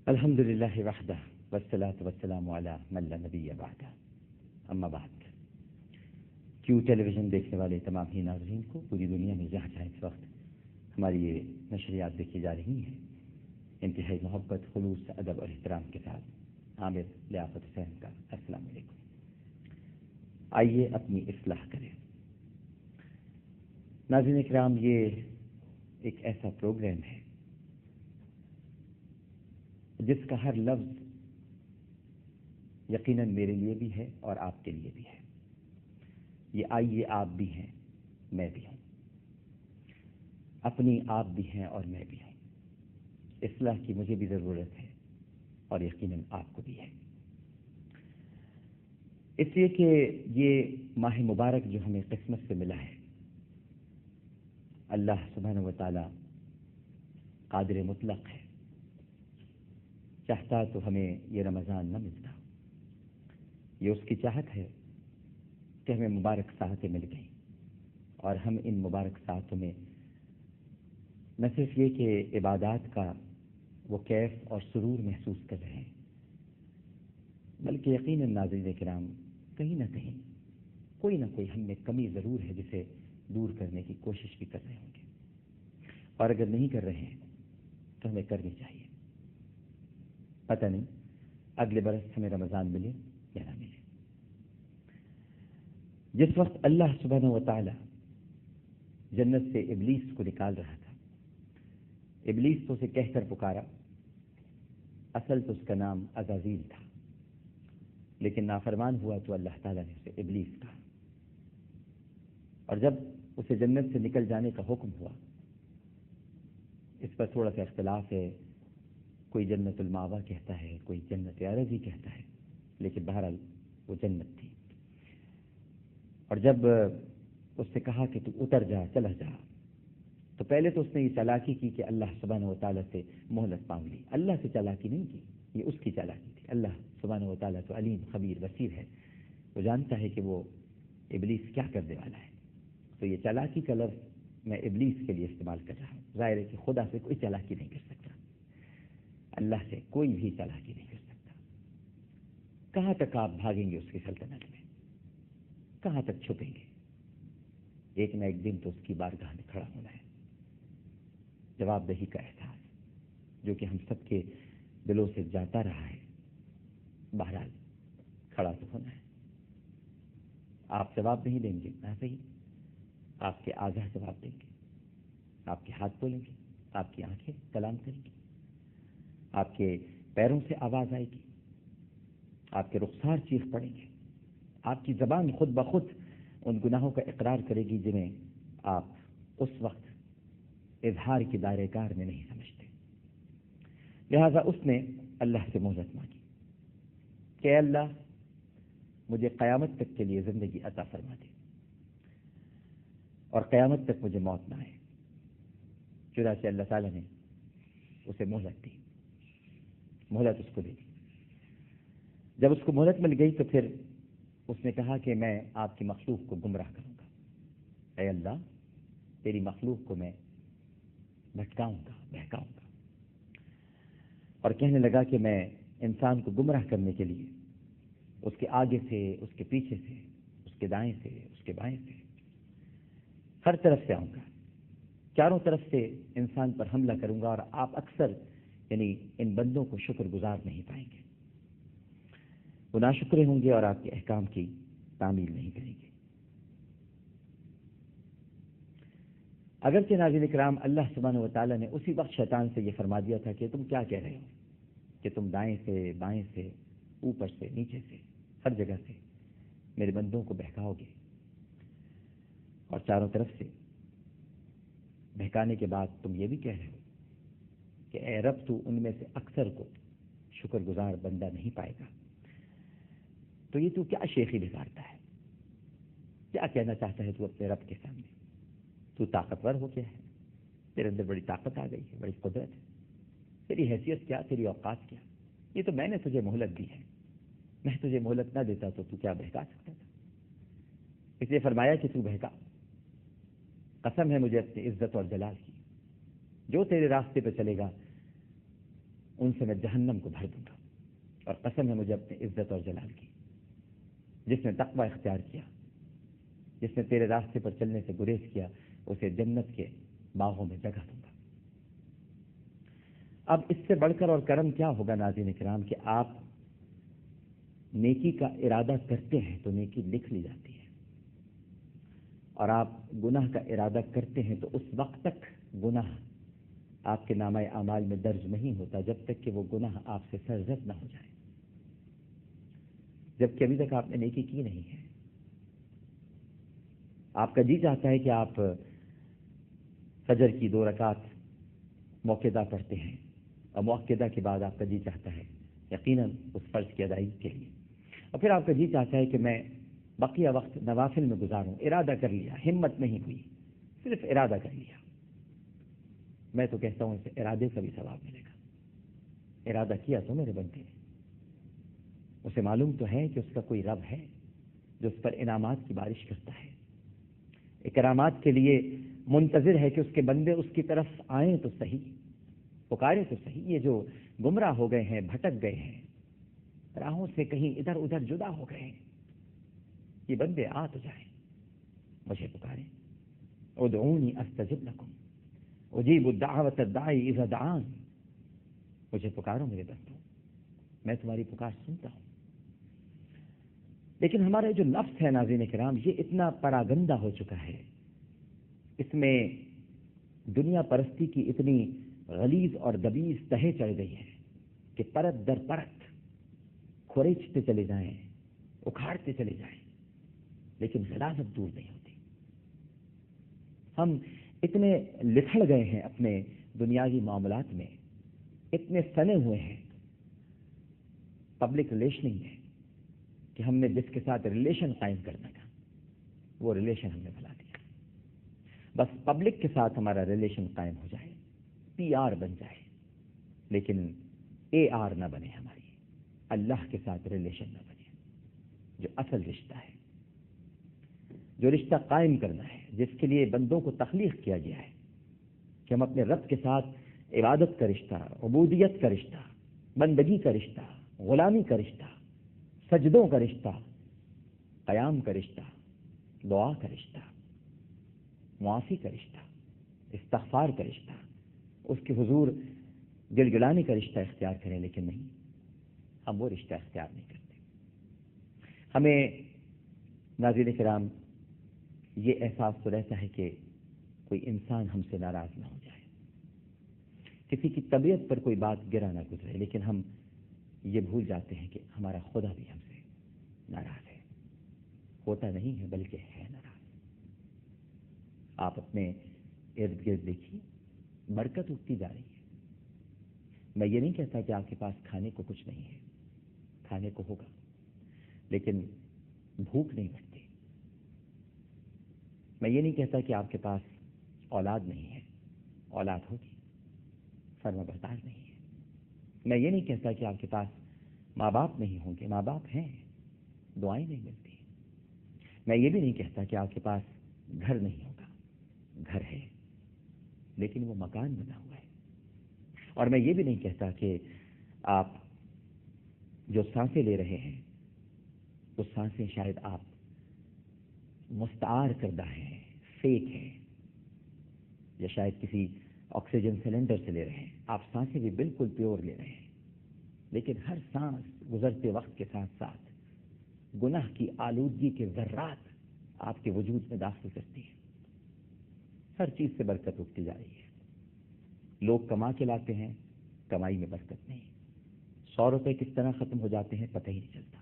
الحمد للہ وحدہ والصلاۃ والسلام علی من لا نبی بعدہ اما بعد۔ کیو ٹیلی ویژن دیکھنے والے تمام ہی ناظرین کو پوری دنیا میں جہاں جہاں اس وقت ہماری یہ نشریات دیکھی جا رہی ہیں، انتہائی محبت، خلوص، ادب اور احترام کے ساتھ عامر لیاقت حسین کا السلام علیکم۔ آئیے اپنی اصلاح کریں۔ ناظرین اکرام، یہ ایک ایسا پروگرام ہے جس کا ہر لفظ یقیناً میرے لیے بھی ہے اور آپ کے لیے بھی ہے۔ یہ آئیے آپ بھی ہیں، میں بھی ہوں، اپنی آپ بھی ہیں اور میں بھی ہوں۔ اصلاح کی مجھے بھی ضرورت ہے اور یقیناً آپ کو بھی ہے، اس لیے کہ یہ ماہ مبارک جو ہمیں قسمت سے ملا ہے، اللہ سبحانہ و تعالی قادر مطلق ہے، چاہتا تو ہمیں یہ رمضان نہ ملتا۔ یہ اس کی چاہت ہے کہ ہمیں مبارک ساعتیں مل گئیں، اور ہم ان مبارک ساعتوں میں نہ صرف یہ کہ عبادات کا وہ کیف اور سرور محسوس کر رہے ہیں، بلکہ یقیناً ناظرین کرام کہیں نہ کہیں کوئی نہ کوئی ہم میں کمی ضرور ہے جسے دور کرنے کی کوشش بھی کر رہے ہوں گے، اور اگر نہیں کر رہے ہیں تو ہمیں کرنی چاہیے۔ پتہ نہیں اگلے برس ہمیں رمضان ملے یا نہ ملے۔ جس وقت اللہ سبحانہ و تعالی جنت سے ابلیس کو نکال رہا تھا، ابلیس تو اسے کہہ کر پکارا، اصل تو اس کا نام عزازیل تھا، لیکن نافرمان ہوا تو اللہ تعالیٰ نے اسے ابلیس کہا، اور جب اسے جنت سے نکل جانے کا حکم ہوا، اس پر تھوڑا سا اختلاف ہے، کوئی جنت الماوا کہتا ہے، کوئی جنت عرضی کہتا ہے، لیکن بہرحال وہ جنت تھی۔ اور جب اس سے کہا کہ تو اتر جا، چلا جا، تو پہلے تو اس نے یہ چالاکی کی کہ اللہ سبحانہ و تعالیٰ سے مہلت مانگ لی۔ اللہ سے چالاکی نہیں کی، یہ اس کی چالاکی تھی۔ اللہ سبحانہ و تعالیٰ تو علیم، خبیر، بصیر ہے، وہ جانتا ہے کہ وہ ابلیس کیا کرنے والا ہے، تو یہ چالاکی کا لفظ میں ابلیس کے لیے استعمال کر رہا ہوں۔ ظاہر ہے کہ خدا سے کوئی چالاکی نہیں کر سکتا، اللہ سے کوئی بھی چالاکی نہیں کر سکتا۔ کہاں تک آپ بھاگیں گے اس کی سلطنت میں، کہاں تک چھپیں گے؟ ایک نہ ایک دن تو اس کی بارگاہ میں کھڑا ہونا ہے۔ جواب دہی کا احساس جو کہ ہم سب کے دلوں سے جاتا رہا ہے، بہرحال کھڑا تو ہونا ہے۔ آپ جواب نہیں دیں گے نہ صحیح، آپ کے اعضاء جواب دیں گے، آپ کے ہاتھ بولیں گے، آپ کی آنکھیں کلام کریں گی، آپ کے پیروں سے آواز آئے گی، آپ کے رخسار چیخ پڑیں گے، آپ کی زبان خود بخود ان گناہوں کا اقرار کرے گی جنہیں آپ اس وقت اظہار کی دائرہ کار میں نہیں سمجھتے۔ لہذا اس نے اللہ سے مہلت مانگی کہ اے اللہ، مجھے قیامت تک کے لیے زندگی عطا فرما دے، اور قیامت تک مجھے موت نہ آئے۔ چنانچہ اللہ تعالیٰ نے اسے مہلت دی، مہلت اس کو دے دی۔ جب اس کو مہلت مل گئی تو پھر اس نے کہا کہ میں آپ کی مخلوق کو گمراہ کروں گا۔ اے اللہ، تیری مخلوق کو میں بھٹکاؤں گا، بہکاؤں گا، اور کہنے لگا کہ میں انسان کو گمراہ کرنے کے لیے اس کے آگے سے، اس کے پیچھے سے، اس کے دائیں سے، اس کے بائیں سے، ہر طرف سے آؤں گا، چاروں طرف سے انسان پر حملہ کروں گا، اور آپ اکثر یعنی ان بندوں کو شکر گزار نہیں پائیں گے، وہ ناشکرے ہوں گے اور آپ کے احکام کی تعمیل نہیں کریں گے۔ اگرچہ ناظرین کرام اللہ سبحانہ و تعالیٰ نے اسی وقت شیطان سے یہ فرما دیا تھا کہ تم کیا کہہ رہے ہو کہ تم دائیں سے، بائیں سے، اوپر سے، نیچے سے، ہر جگہ سے میرے بندوں کو بہکاؤ گے، اور چاروں طرف سے بہکانے کے بعد تم یہ بھی کہہ رہے ہو کہ اے رب، تو ان میں سے اکثر کو شکر گزار بندہ نہیں پائے گا۔ تو یہ تو کیا شیخی بگاڑتا ہے؟ کیا کہنا چاہتا ہے تو اپنے رب کے سامنے؟ تو طاقتور ہو گیا ہے، تیرے اندر بڑی طاقت آ گئی ہے، بڑی قدرت ہے، تیری حیثیت کیا، تیری اوقات کیا؟ یہ تو میں نے تجھے مہلت دی ہے، میں تجھے مہلت نہ دیتا تو کیا بہکا سکتا تھا؟ اس لیے فرمایا کہ تو بہکا۔ قسم ہے مجھے اپنی عزت اور جلال کی، جو تیرے راستے پہ چلے گا ان سے میں جہنم کو بھر دوں گا، اور قسم ہے مجھے اپنی عزت اور جلال کی، جس نے تقوی اختیار کیا، جس نے تیرے راستے پر چلنے سے گریز کیا، اسے جنت کے باغوں میں جگہ دوں گا۔ اب اس سے بڑھ کر اور کرم کیا ہوگا ناظرین کرام کہ آپ نیکی کا ارادہ کرتے ہیں تو نیکی لکھ لی جاتی ہے، اور آپ گناہ کا ارادہ کرتے ہیں تو اس وقت تک گناہ آپ کے نامہ اعمال میں درج نہیں ہوتا جب تک کہ وہ گناہ آپ سے سرزد نہ ہو جائے، جبکہ ابھی تک آپ نے نیکی کی نہیں ہے۔ آپ کا جی چاہتا ہے کہ آپ فجر کی 2 رکعت موقدہ پڑھتے ہیں، اور موقدہ کے بعد آپ کا جی چاہتا ہے یقیناً اس فرض کی ادائیگی کے لیے، اور پھر آپ کا جی چاہتا ہے کہ میں بقیہ وقت نوافل میں گزاروں، ارادہ کر لیا، ہمت نہیں ہوئی، صرف ارادہ کر لیا۔ میں تو کہتا ہوں اسے ارادے کا بھی ثواب ملے گا۔ ارادہ کیا تو میرے بندے نے، اسے معلوم تو ہے کہ اس کا کوئی رب ہے جو اس پر انعامات کی بارش کرتا ہے، اکرامات کے لیے منتظر ہے کہ اس کے بندے اس کی طرف آئیں تو صحیح، پکارے تو صحیح۔ یہ جو گمراہ ہو گئے ہیں، بھٹک گئے ہیں، راہوں سے کہیں ادھر ادھر جدا ہو گئے ہیں، یہ بندے آ تو جائیں، مجھے پکاریں۔ ادعونی استجب لکم اجیب الدعوۃ الداعی اذا دعان، مجھے پکارو میرے بندو، میں تمہاری پکار سنتا ہوں۔ لیکن ہمارا جو نفس ہے ناظرین کرام، یہ اتنا پراگندہ ہو چکا ہے، اس میں دنیا پرستی کی اتنی غلیظ اور دبیز تہے چڑھ گئی ہے کہ پرت در پرت کھریچتے چلے جائیں، اکھاڑتے چلے جائیں، لیکن غلاظت دور نہیں ہوتی۔ ہم اتنے لتھڑ گئے ہیں اپنے دنیاوی معاملات میں، اتنے سنے ہوئے ہیں پبلک ریلیشننگ میں کہ ہم نے جس کے ساتھ ریلیشن قائم کرنا تھا وہ ریلیشن ہم نے بنا دیا۔ بس پبلک کے ساتھ ہمارا ریلیشن قائم ہو جائے، پی آر بن جائے، لیکن اے آر نہ بنے، ہماری اللہ کے ساتھ ریلیشن نہ بنے، جو اصل رشتہ ہے، جو رشتہ قائم کرنا ہے، جس کے لیے بندوں کو تخلیق کیا گیا ہے کہ ہم اپنے رب کے ساتھ عبادت کا رشتہ، عبودیت کا رشتہ، بندگی کا رشتہ، غلامی کا رشتہ، سجدوں کا رشتہ، قیام کا رشتہ، دعا کا رشتہ، معافی کا رشتہ، استغفار کا رشتہ، اس کے حضور گل گلانے کا رشتہ اختیار کریں، لیکن نہیں، ہم وہ رشتہ اختیار نہیں کرتے۔ ہمیں ناظرین کرام یہ احساس تو رہتا ہے کہ کوئی انسان ہم سے ناراض نہ ہو جائے، کسی کی طبیعت پر کوئی بات گرا نہ گزرے، لیکن ہم یہ بھول جاتے ہیں کہ ہمارا خدا بھی ہم سے ناراض ہے، ہوتا نہیں ہے بلکہ ہے ناراض۔ آپ اپنے ارد گرد دیکھیے، برکت اٹھتی جا رہی ہے۔ میں یہ نہیں کہتا کہ آپ کے پاس کھانے کو کچھ نہیں ہے، کھانے کو ہوگا، لیکن بھوک نہیں مٹتی۔ میں یہ نہیں کہتا کہ آپ کے پاس اولاد نہیں ہے، اولاد ہوگی، فرما بردار نہیں ہے۔ میں یہ نہیں کہتا کہ آپ کے پاس ماں باپ نہیں ہوں گے، ماں باپ ہیں، دعائیں نہیں ملتی۔ میں یہ بھی نہیں کہتا کہ آپ کے پاس گھر نہیں ہوگا، گھر ہے، لیکن وہ مکان بنا ہوا ہے۔ اور میں یہ بھی نہیں کہتا کہ آپ جو سانسیں لے رہے ہیں وہ سانسیں شاید آپ مستعار کردہ ہیں، فیک ہیں، یا شاید کسی آکسیجن سلنڈر سے لے رہے ہیں۔ آپ سانسیں بھی بالکل پیور لے رہے ہیں، لیکن ہر سانس گزرتے وقت کے ساتھ ساتھ گناہ کی آلودگی کے ذرات آپ کے وجود میں داخل کرتی ہیں۔ ہر چیز سے برکت اٹھتی جا رہی ہے۔ لوگ کما کے لاتے ہیں، کمائی میں برکت نہیں۔ 100 روپے کس طرح ختم ہو جاتے ہیں پتہ ہی نہیں چلتا۔